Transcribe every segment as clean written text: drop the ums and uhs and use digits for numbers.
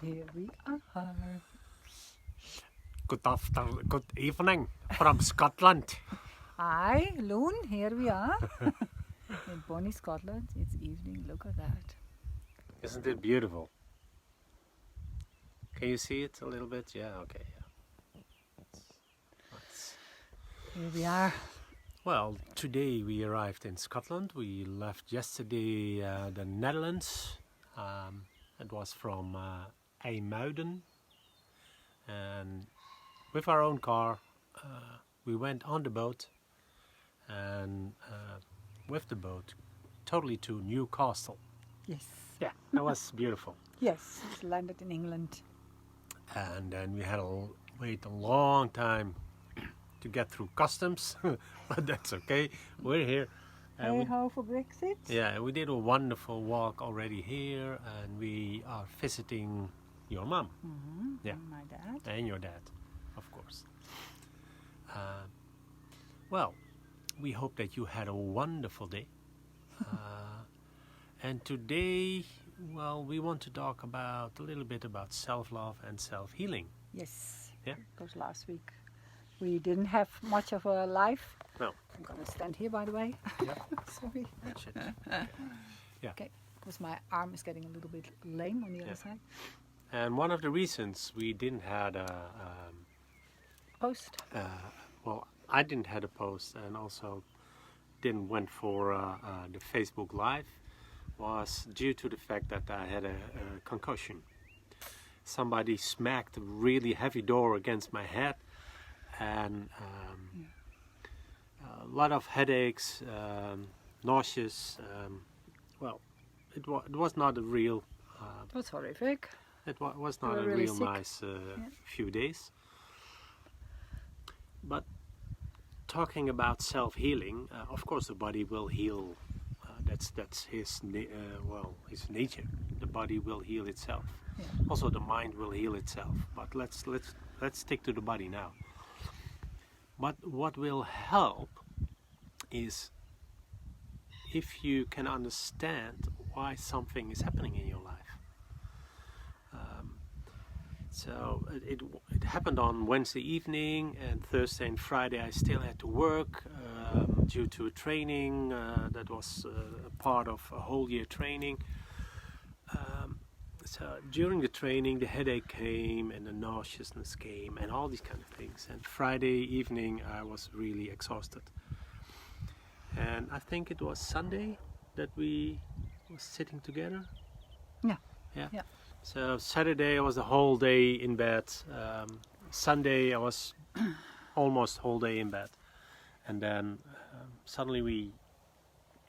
Here we are. Good evening from Scotland. Hi, Loon, here we are. In Bonnie, Scotland. It's evening, look at that. Isn't it beautiful? Can you see it a little bit? Yeah, okay. Yeah. Here we are. Well, today we arrived in Scotland. We left yesterday the Netherlands. It was from IJmuiden. And with our own car, we went on the boat. And with the boat, totally to Newcastle. Yes. Yeah, that was beautiful. Yes, it's landed in England. And then we had to wait a long time to get through customs, but that's okay. We're here. Hey ho for Brexit. Yeah, we did a wonderful walk already here, and we are visiting your mom. Mm-hmm. Yeah. And my dad. And your dad, of course. Well, we hope that you had a wonderful day. And today, well, we want to talk about a little bit about self-love and self-healing. Yes. Yeah. Because last week we didn't have much of a life. No. I'm going to stand here, by the way. Yeah. Sorry. Shit. Okay. Yeah. Okay. Because my arm is getting a little bit lame on the other side. And one of the reasons we didn't had Post. well, I didn't had a post, and also didn't went for the Facebook Live, was due to the fact that I had a concussion. Somebody smacked a really heavy door against my head, and a lot of headaches, nauseous. Well, it was not a real. It was horrific. It was not You a were really real sick. nice few days. But talking about self-healing, of course, the body will heal. That's his his nature. The body will heal itself. Yeah. Also, the mind will heal itself. But let's stick to the body now. But what will help is if you can understand why something is happening in your life. So it happened on Wednesday evening, and Thursday and Friday I still had to work due to a training that was a part of a whole year training. So during the training the headache came and the nauseousness came and all these kind of things. And Friday evening I was really exhausted. And I think it was Sunday that we were sitting together. Yeah. So Saturday I was the whole day in bed. Sunday I was almost whole day in bed, and then suddenly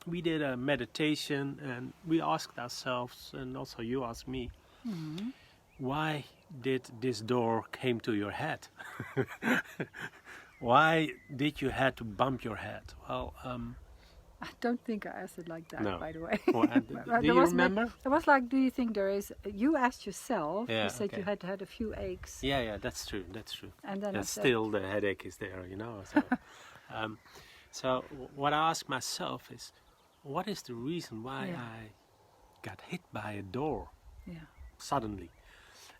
we did a meditation, and we asked ourselves, and also you asked me, why did this door came to your head? Why did you had to bump your head? Well. I don't think I asked it like that, No. by the way. Well, do you remember? It was like, do you think there is... You asked yourself, Yeah, you said okay. you had a few aches. Yeah, that's true. And then I said, Still the headache is there, you know. So, so what I ask myself is, what is the reason why I got hit by a door suddenly?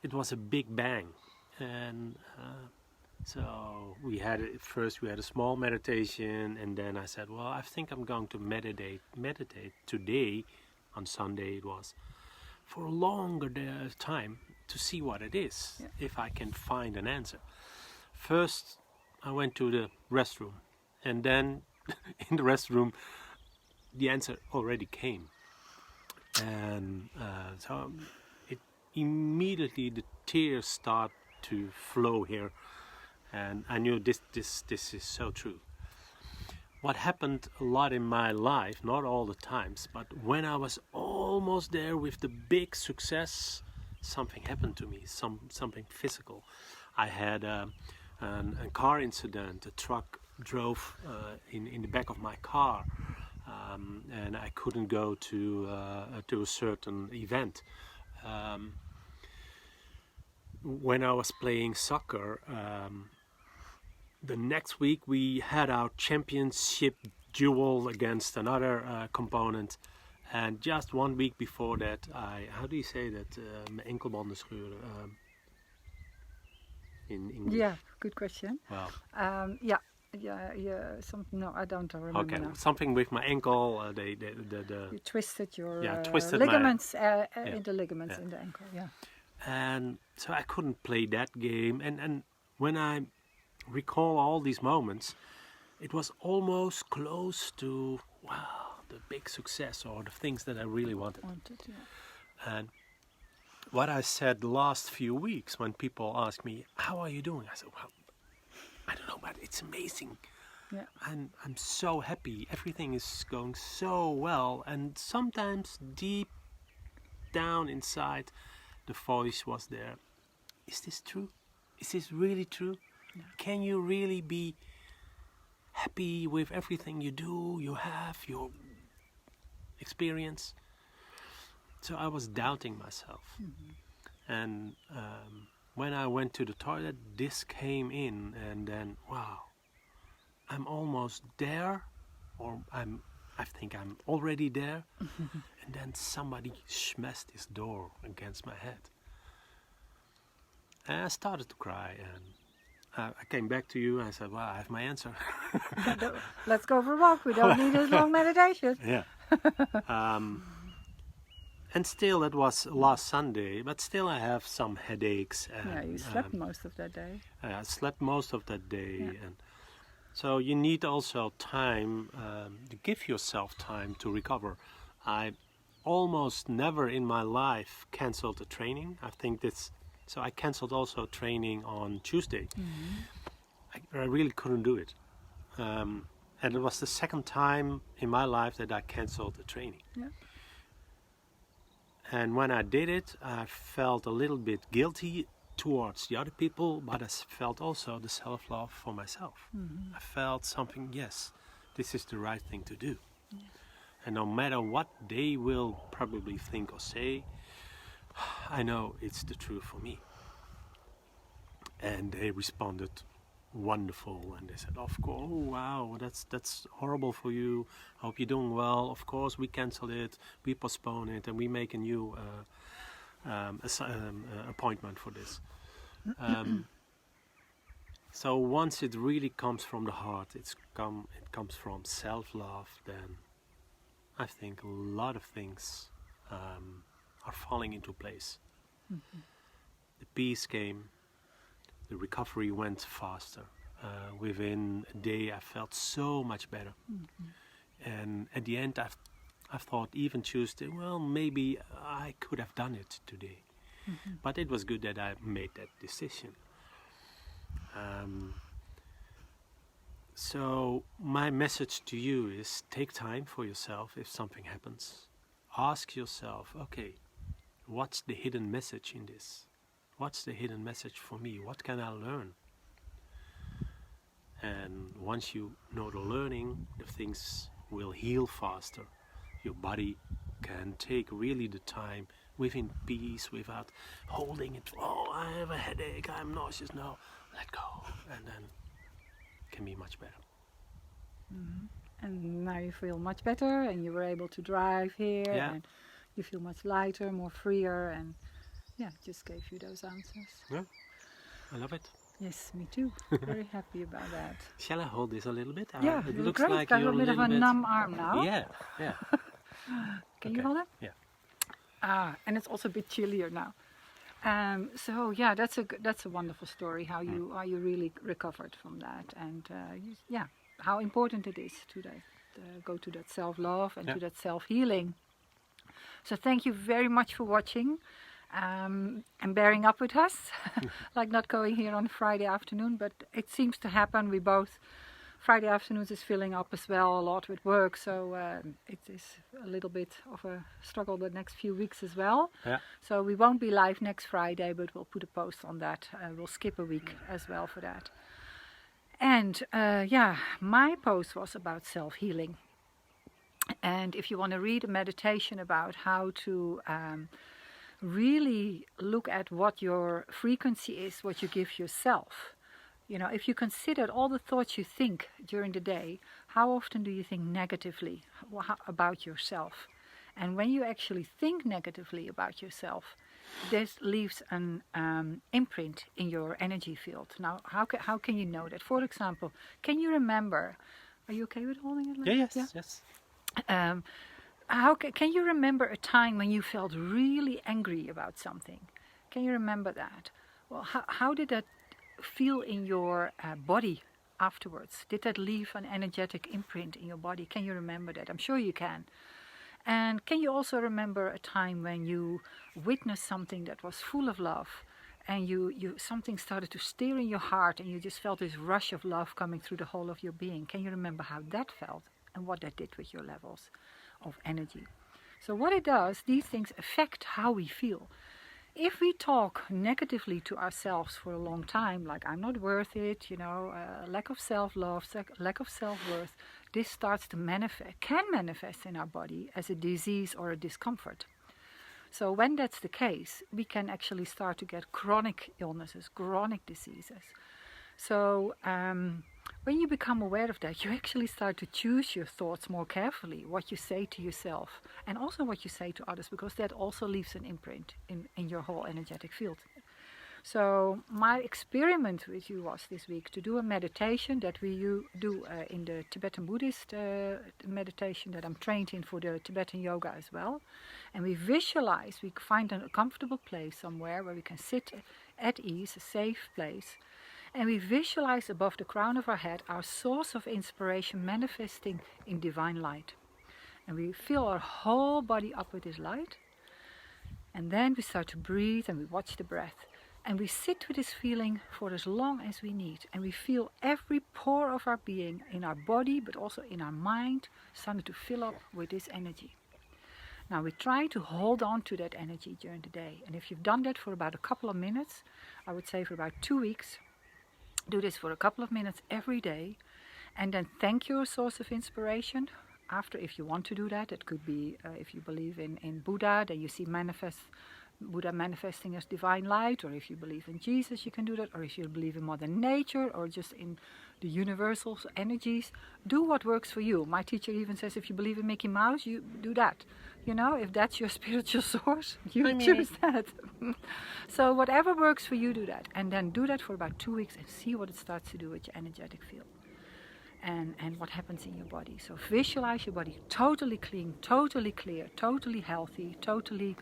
It was a big bang, and so we had a small meditation, and then I said, well, I think I'm going to meditate today, on Sunday it was, for a longer time to see what it is, if I can find an answer. First, I went to the restroom, and then in the restroom, the answer already came. And so it immediately the tears start to flow here. And I knew this is so true. What happened a lot in my life, not all the times, but when I was almost there with the big success, something happened to me, something physical. I had a car incident. A truck drove in the back of my car, and I couldn't go to a certain event. When I was playing soccer, the next week we had our championship duel against another component, And just 1 week before that, how do you say that? Mijn enkelbanden scheuren. In English. Yeah, good question. Well. No, I don't remember Okay, now. something with my ankle. You twisted your twisted ligaments my, in the ligaments in the ankle. Yeah. And so I couldn't play that game. And when I recall all these moments, it was almost close to the big success or the things that I really wanted. And what I said the last few weeks when people ask me, how are you doing? I said, well, I don't know, but it's amazing. Yeah. I'm so happy. Everything is going so well. And sometimes deep down inside, the voice was there. Is this true? Is this really true? Yeah. Can you really be happy with everything you do, you have, your experience? So I was doubting myself. Mm-hmm. And when I went to the toilet, this came in, and then, wow, I'm almost there, or I think I'm already there. And then somebody smashed this door against my head. And I started to cry, and I came back to you and I said, well, I have my answer. Let's go for a walk. We don't need this long meditation. Yeah. And still, that was last Sunday, but still I have some headaches. And, you slept most of that day. I slept most of that day. Yeah. And so you need also time to give yourself time to recover. I almost never in my life canceled a training. I think so I canceled also training on Tuesday. Mm-hmm. I really couldn't do it. And it was the second time in my life that I canceled the training. Yeah. And when I did it, I felt a little bit guilty towards the other people, but I felt also the self-love for myself. Mm-hmm. I felt something, yes, this is the right thing to do. Yeah. And no matter what they will probably think or say, I know it's the truth for me. And they responded wonderful, and they said, of course, oh wow, that's horrible for you, I hope you're doing well, of course we cancel it, we postpone it, and we make a new appointment for this. So once it really comes from the heart, it comes from self-love, then I think a lot of things are falling into place. Mm-hmm. The peace came. The recovery went faster. Within a day, I felt so much better. Mm-hmm. And at the end, I thought, even Tuesday, well, maybe I could have done it today. Mm-hmm. But it was good that I made that decision. So my message to you is take time for yourself if something happens. Ask yourself, okay, what's the hidden message in this? What's the hidden message for me? What can I learn? And once you know the learning, the things will heal faster. Your body can take really the time within peace, without holding it. Oh, I have a headache, I'm nauseous. No, let go. And then it can be much better. Mm-hmm. And now you feel much better, and you were able to drive here, and you feel much lighter, more freer, and just gave you those answers. Yeah, I love it. Yes, me too. Very happy about that. Shall I hold this a little bit? Yeah, it looks great. like I have you're a bit of a numb arm now. Yeah. Can you hold it? Yeah. And it's also a bit chillier now. So yeah, that's a wonderful story. How you really recovered from that, and how important it is to go to that self-love and to that self-healing. So thank you very much for watching. And bearing up with us, like not going here on Friday afternoon, but it seems to happen. We both, Friday afternoons is filling up as well a lot with work, so it is a little bit of a struggle the next few weeks as well. Yeah. So we won't be live next Friday, but we'll put a post on that. We'll skip a week as well for that. And my post was about self-healing. And if you want to read a meditation about how to really look at what your frequency is, what you give yourself. You know, if you considered all the thoughts you think during the day, how often do you think negatively about yourself? And when you actually think negatively about yourself, this leaves an imprint in your energy field. Now, how can you know that? For example, can you remember? Are you okay with holding it? Yes. Can you remember a time when you felt really angry about something? Can you remember that? Well, how did that feel in your body afterwards? Did that leave an energetic imprint in your body? Can you remember that? I'm sure you can. And can you also remember a time when you witnessed something that was full of love, and something started to stir in your heart, and you just felt this rush of love coming through the whole of your being? Can you remember how that felt and what that did with your levels of energy? So what it does, these things affect how we feel. If we talk negatively to ourselves for a long time, like I'm not worth it, lack of self-love, lack of self-worth, this starts to can manifest in our body as a disease or a discomfort. So when that's the case, we can actually start to get chronic illnesses, chronic diseases. So when you become aware of that, you actually start to choose your thoughts more carefully, what you say to yourself, and also what you say to others, because that also leaves an imprint in your whole energetic field. So my experiment with you was this week to do a meditation that we do in the Tibetan Buddhist meditation that I'm trained in for the Tibetan yoga as well. And we find a comfortable place somewhere where we can sit at ease, a safe place. And we visualize above the crown of our head our source of inspiration manifesting in divine light. And we fill our whole body up with this light. And then we start to breathe and we watch the breath. And we sit with this feeling for as long as we need. And we feel every pore of our being in our body, but also in our mind, starting to fill up with this energy. Now we try to hold on to that energy during the day. And if you've done that for about a couple of minutes, I would say for about 2 weeks, do this for a couple of minutes every day, and then thank your source of inspiration. After, if you want to do that, it could be if you believe in Buddha, then you see Buddha manifesting as divine light, or if you believe in Jesus, you can do that, or if you believe in Mother Nature, or just in the universal energies, do what works for you. My teacher even says if you believe in Mickey Mouse, you do that. If that's your spiritual source, you choose that. So whatever works for you, do that. And then do that for about 2 weeks and see what it starts to do with your energetic field. And what happens in your body. So visualize your body totally clean, totally clear, totally healthy, totally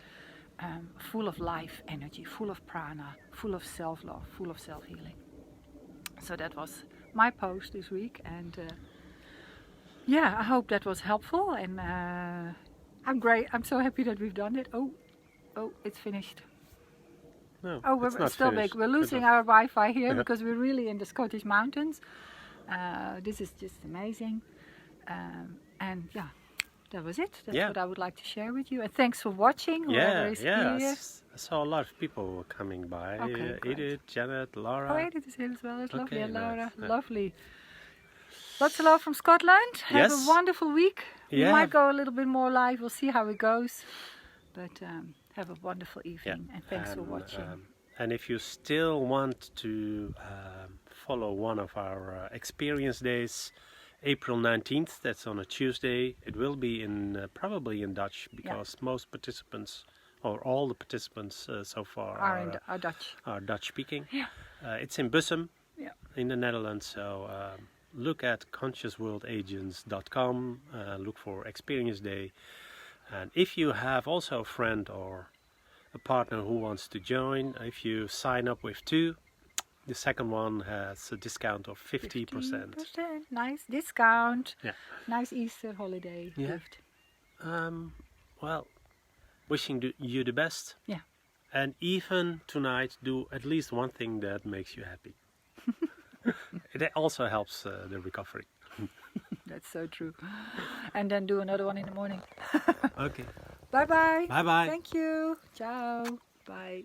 full of life energy, full of prana, full of self-love, full of self-healing. So that was my post this week, and I hope that was helpful, and I'm so happy that we've done it. Oh, it's finished. No, we're still big. We're losing our Wi-Fi here because we're really in the Scottish mountains. This is just amazing, and that was it. That's what I would like to share with you. And thanks for watching, whoever is here. I saw a lot of people coming by. Okay, Edith, Janet, Laura. Oh, Edith is here as well. It's lovely. And Laura, nice. lovely. Lots of love from Scotland. Have a wonderful week. We might go a little bit more live. We'll see how it goes. But have a wonderful evening. And thanks for watching. And if you still want to follow one of our experience days, April 19th, that's on a Tuesday. It will be probably in Dutch, because most participants, or all the participants so far, are Dutch. Are Dutch speaking. It's in Bussum, in the Netherlands. So look at consciousworldagents.com, look for Experience Day. And if you have also a friend or a partner who wants to join, if you sign up with 2, the second one has a discount of 50%. Nice discount. Nice Easter holiday gift. Well, wishing you the best. And even tonight, do at least one thing that makes you happy. It also helps the recovery. That's so true. And then do another one in the morning. Okay. Bye-bye. Bye-bye. Thank you. Ciao. Bye.